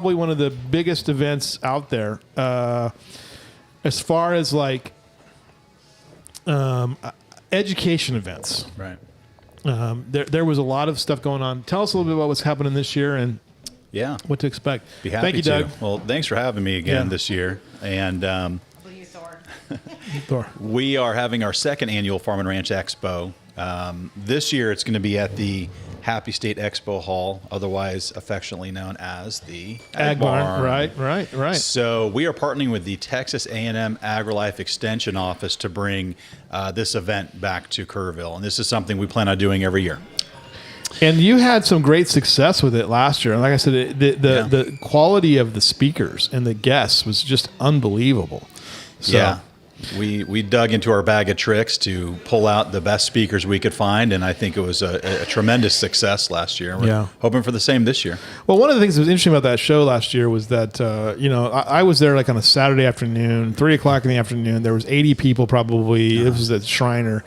probably one of the biggest events out there as far as like education events. Right. There was a lot of stuff going on. Tell us a little bit about what's happening this year and what to expect. Be happy Thank you, Doug. Well, thanks for having me again this year. And Thor. we are having our second annual Farm and Ranch Expo. This year it's going to be at the Happy State Expo Hall, otherwise affectionately known as the Ag Barn. Right. So we are partnering with the Texas A&M AgriLife Extension Office to bring this event back to Kerrville. And this is something we plan on doing every year. And you had some great success with it last year. And like I said, the quality of the speakers and the guests was just unbelievable. So, yeah. We dug into our bag of tricks to pull out the best speakers we could find, and I think it was a tremendous success last year. We're hoping for the same this year. Well, one of the things that was interesting about that show last year was that, I was there like on a Saturday afternoon, 3 o'clock in the afternoon. There was 80 people probably. It was at Shriner.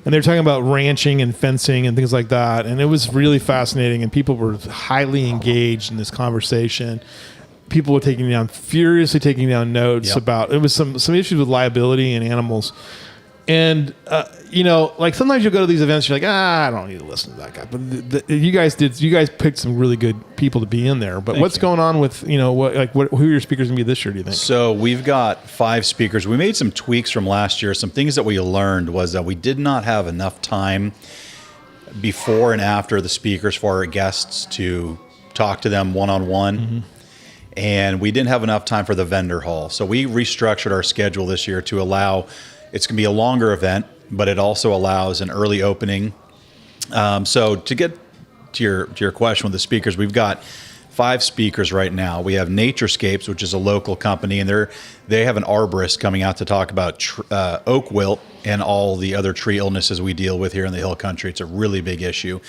And they were talking about ranching and fencing and things like that. And it was really fascinating, and people were highly engaged in this conversation. People were furiously taking down notes about, it was some issues with liability and animals. And, like sometimes you'll go to these events, you're like, I don't need to listen to that guy. But you guys picked some really good people to be in there. But what's going on with, who are your speakers going to be this year, do you think? So we've got 5 speakers. We made some tweaks from last year. Some things that we learned was that we did not have enough time before and after the speakers for our guests to talk to them one-on-one. Mm-hmm. And we didn't have enough time for the vendor hall. So we restructured our schedule this year to allow, it's going to be a longer event, but it also allows an early opening. So to get to your question with the speakers, we've got 5 speakers right now. We have Naturescapes, which is a local company, and they have an arborist coming out to talk about oak wilt and all the other tree illnesses we deal with here in the Hill Country. It's a really big issue.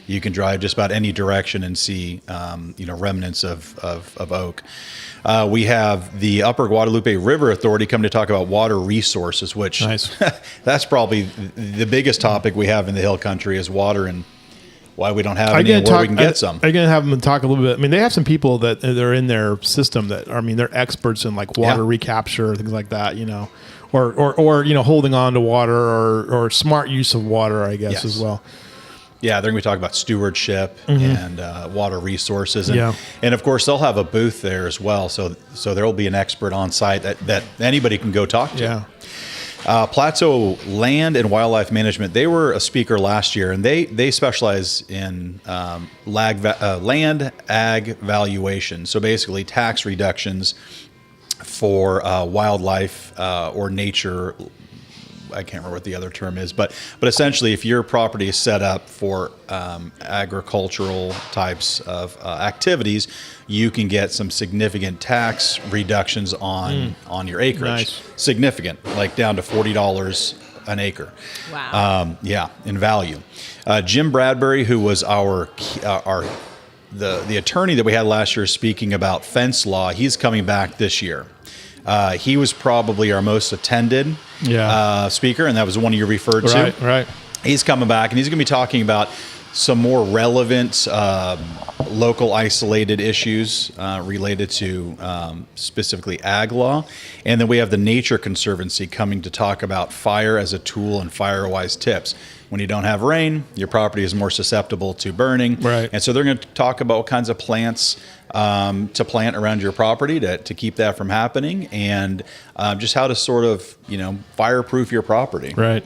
You can drive just about any direction and see, remnants of oak. We have the Upper Guadalupe River Authority coming to talk about water resources, which that's probably the biggest topic we have in the Hill Country is water and why we don't have any and where we can get some. Are you going to have them talk a little bit? I mean, they have some people that are in their system that they're experts in like water recapture, things like that, or holding on to water or smart use of water, I guess, as well. Yeah, they're going to be talking about stewardship and water resources. And of course, they'll have a booth there as well. So there will be an expert on site that anybody can go talk to. Yeah. Plateau Land and Wildlife Management, they were a speaker last year, and they specialize in land ag valuation. So basically tax reductions for wildlife or nature. I can't remember what the other term is, but essentially, if your property is set up for agricultural types of activities, you can get some significant tax reductions on your acreage. Nice. Significant, like down to $40 an acre. Wow. In value. Jim Bradbury, who was the attorney that we had last year speaking about fence law, he's coming back this year. He was probably our most attended speaker, and that was the one you referred to. Right. He's coming back, and he's going to be talking about some more relevant local isolated issues related to specifically ag law. And then we have the Nature Conservancy coming to talk about fire as a tool and fire-wise tips. When you don't have rain, your property is more susceptible to burning. Right. And so they're going to talk about what kinds of plants to plant around your property to keep that from happening, and just how to sort of, fireproof your property. Right.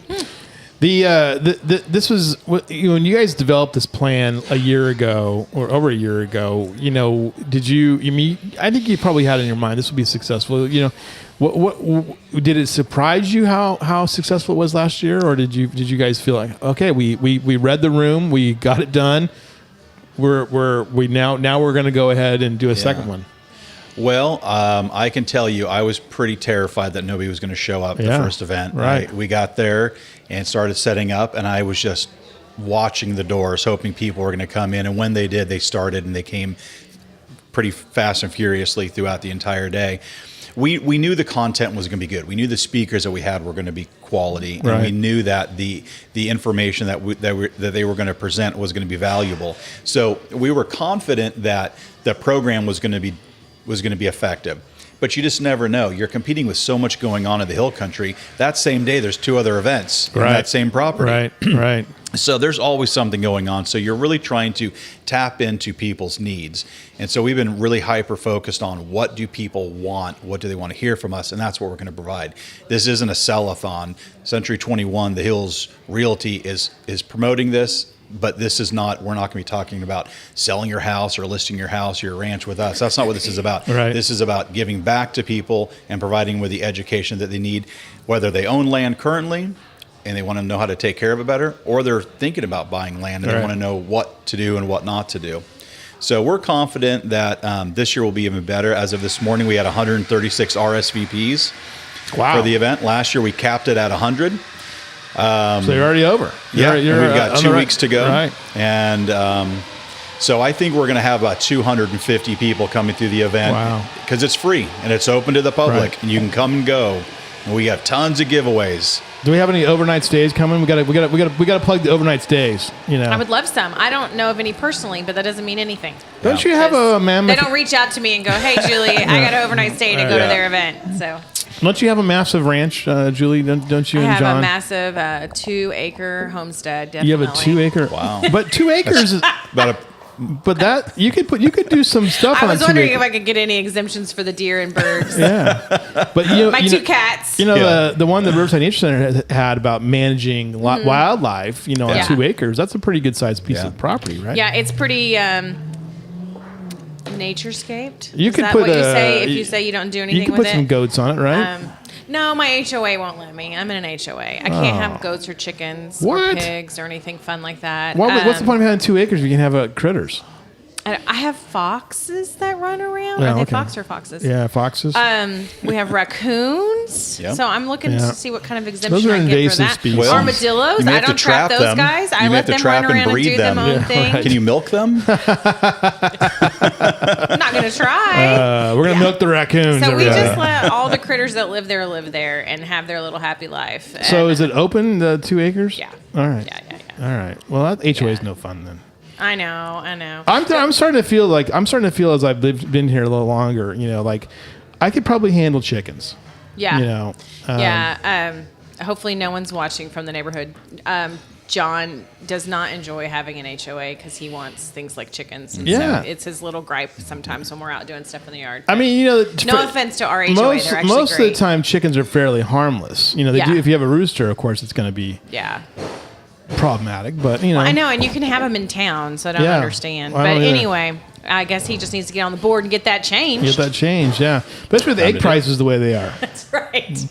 This was when you guys developed this plan a year ago or over a year ago. Did you? I think you probably had in your mind this would be successful. What did it surprise you how successful it was last year, or did you guys feel like, okay, we read the room, we got it done, we're going to go ahead and do a second one? Well, I can tell you, I was pretty terrified that nobody was going to show up at the first event. Right. We got there and started setting up, and I was just watching the doors, hoping people were going to come in. And when they did, they started, and they came pretty fast and furiously throughout the entire day. We knew the content was going to be good. We knew the speakers that we had were going to be quality, and we knew that the information that they were going to present was going to be valuable. So we were confident that the program was going to be was going to be effective. But you just never know. You're competing with so much going on in the hill country. That same day, there's 2 other events in that same property. Right. So there's always something going on. So you're really trying to tap into people's needs. And so we've been really hyper-focused on what do people want? What do they want to hear from us? And that's what we're going to provide. This isn't a sell-a-thon. Century 21, the Hills Realty is promoting this. But this is not, we're not going to be talking about selling your house or listing your house or your ranch with us. That's not what this is about. Right. This is about giving back to people and providing with the education that they need, whether they own land currently and they want to know how to take care of it better, or they're thinking about buying land and they want to know what to do and what not to do. So we're confident that this year will be even better. As of this morning, we had 136 RSVPs for the event. Last year, we capped it at 100. So you're already over. We've got 2 weeks to go. Right. And so I think we're going to have about 250 people coming through the event. Wow. Because it's free and it's open to the public and you can come and go. And we have tons of giveaways. Do we have any overnight stays coming? We got to plug the overnight stays. I would love some. I don't know of any personally, but that doesn't mean anything. Don't you have a mammoth? They don't reach out to me and go, "Hey, Julie, I got an overnight stay to go to their event." So. Don't you have a massive ranch, Julie? Don't you I and have John? a massive 2-acre homestead. Definitely. You have a 2-acre. Wow. But 2 acres is About a But that you could do some stuff. I on was 2 wondering acres. if I could get any exemptions for the deer and birds. Yeah, but My 2 cats. the one the Riverside Nature Center had about managing wildlife. On 2 acres. That's a pretty good sized piece of property, right? Yeah, it's pretty naturescaped. You Is could that put what you say if you say you don't do anything You can with put some it? goats on it, right? No, my HOA won't let me. I'm in an HOA. I can't have goats or chickens or What? pigs or anything fun like that. What's the point of having 2 acres if you can have critters? I have foxes that run around. Oh, Are they okay. fox or foxes? Yeah, foxes. We have raccoons. Yep. So I'm looking to see what kind of exemption Those are I can get for invasive that. species. Well, Armadillos. you may I have to don't trap trap those them. guys. I You may let have to them trap run and around and breed do their them. own Yeah, thing. right. Can you milk them? I'm not going to try. We're gonna milk the raccoons. So we everybody. just let all the critters that live there and have their little happy life. So And- is it open, the 2 acres? Yeah. All right. Yeah. All right. Well, that HOA is no fun then. I know. I'm starting to feel as I've been here a little longer. Like I could probably handle chickens. Yeah. Hopefully no one's watching from the neighborhood. John does not enjoy having an HOA because he wants things like chickens. And so it's his little gripe sometimes when we're out doing stuff in the yard. I mean, no offense to our HOA, they're actually most great. of the time chickens are fairly harmless. They do. If you have a rooster, of course, it's going to be problematic. But I know, and you can have them in town, so I don't understand. Well, but I don't either. anyway, I guess he just needs to get on the board and get that changed. Get that changed, yeah. Especially with the egg prices the way they are. That's right.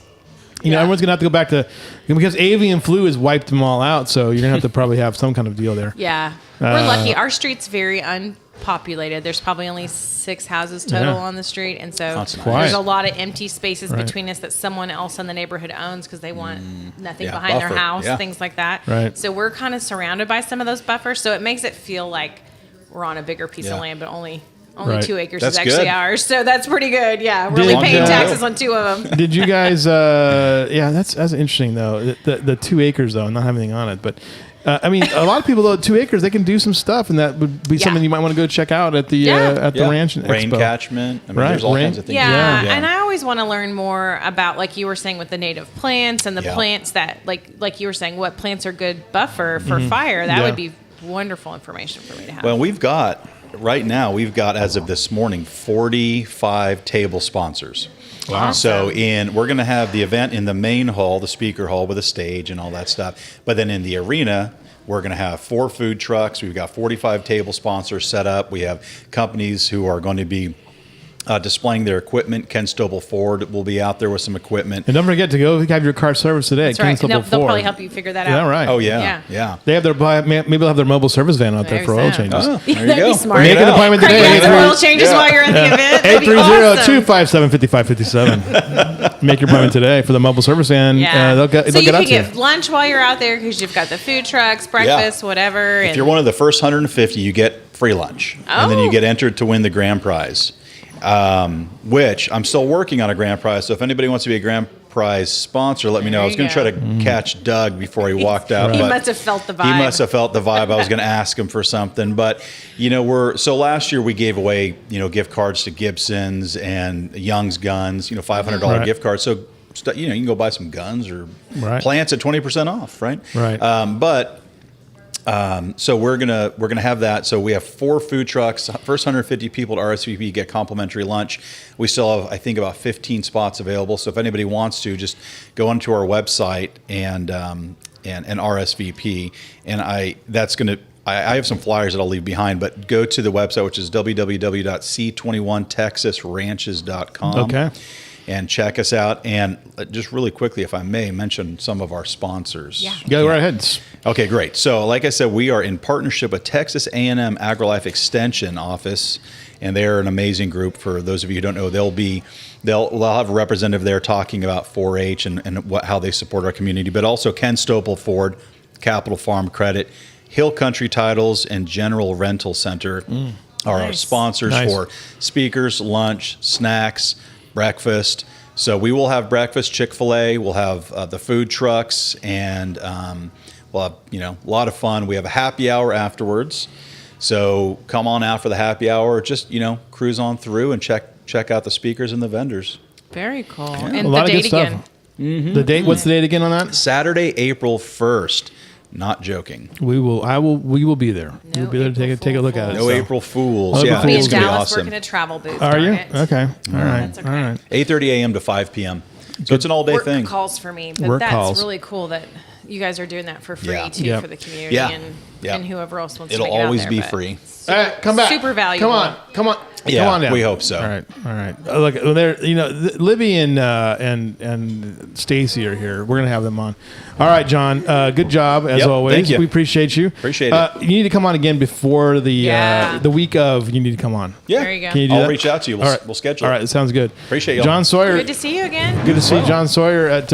Everyone's gonna have to go back to because avian flu has wiped them all out. So you're gonna have to probably have some kind of deal there. Yeah, we're lucky. Our street's very unpopulated. There's probably only 6 houses total on the street, and so there's a lot of empty spaces between us that someone else in the neighborhood owns because they want nothing behind buffer. their house, Yeah. things like that. Right. So we're kind of surrounded by some of those buffers, so it makes it feel like we're on a bigger piece of land, but only Right. 2 acres That's is actually good. ours. So that's pretty good. Yeah, we're only Did- paying taxes on 2 of them. Did you guys? That's interesting though. The 2 acres though, not having anything on it, but. I mean, a lot of people though 2 acres they can do some stuff, and that would be something you might want to go check out at the ranch and rain Expo. catchment. I mean, Right, there's all rain- kinds of things. Yeah, and I always want to learn more about, like you were saying, with the native plants and the Yeah. plants that, like you were saying, what plants are good buffer for fire. That would be wonderful information for me to have. Well, right now, as of this morning, 45 table sponsors. Wow. So we're going to have the event in the main hall, the speaker hall with a stage and all that stuff. But then in the arena, we're going to have 4 food trucks. We've got 45 table sponsors set up. We have companies who are going to be displaying their equipment. Ken Stobel Ford will be out there with some equipment. And don't forget to go have your car serviced today. That's right. Ken They'll Stobel Ford. probably help you figure that Yeah, out. right. Oh, yeah. They have maybe they'll have their mobile service van out there There's for oil that. changes. Oh, there you That'd go. be smart. Make an appointment Craig today. does oil changes while you're at the event. That'd be awesome. 830-257-5557. Make your appointment today for the mobile service van. Yeah. They'll so get you out can to you. get lunch while you're out there because you've got the food trucks, breakfast, whatever. If you're one of the first 150, you get free lunch. And then you get entered to win the grand prize, which I'm still working on a grand prize. So if anybody wants to be a grand surprise sponsor, let me know. I was going to try to catch Doug before he walked out. He but must have felt the vibe. He must have felt the vibe. I was going to ask him for something. But, so last year we gave away, gift cards to Gibson's and Young's Guns, $500 gift cards. So, you can go buy some guns or plants at 20% off, right? Right. So we're gonna have that. So we have 4 food trucks. First 150 people to RSVP get complimentary lunch. We still have, I think, about 15 spots available. So if anybody wants to, just go onto our website and RSVP. And I have some flyers that I'll leave behind, but go to the website, which is www.c21texasranches.com. Okay. And check us out. And just really quickly, if I may, mention some of our sponsors. Yeah. Go right ahead. Okay, great. So like I said, we are in partnership with Texas A&M AgriLife Extension Office, and they're an amazing group. For those of you who don't know, they'll have a representative there talking about 4-H and how they support our community, but also Ken Stopel Ford, Capital Farm Credit, Hill Country Titles, and General Rental Center are our sponsors for speakers, lunch, snacks, breakfast. So we will have breakfast, Chick-fil-A. We'll have the food trucks, and we'll have a lot of fun. We have a happy hour afterwards. So come on out for the happy hour. Just cruise on through and check out the speakers and the vendors. Very cool. Yeah. And a lot the of date good again. stuff. Mm-hmm. The date. What's the date again on that? Saturday, April 1st. Not joking. We will be there. We'll be there to take a look at it. No April Fools. Yeah, Be in it's gonna be Dallas awesome. working a travel booth. Are you? It. Okay. All right. That's okay. All right. 8:30 a.m. to 5 p.m. So it's an all-day Work thing. calls for me, but Work that's calls. really cool that you guys are doing that for free too Yeah. for the community and whoever else wants It'll to make it always out there, be but free. All right, come back. Super valuable. Come on. Yeah, come on down. we hope so. All right. Look, there. Libby and Stacy are here. We're gonna have them on. All right, John. Good job as always. Thank you. We appreciate you. Appreciate it. You need to come on again before the week of. You need to come on. Yeah. There you go. Can you do I'll that? reach out to you. We'll schedule. All right. That sounds good. Appreciate you. John Sawyer. Good to see you again. Good to see John Sawyer at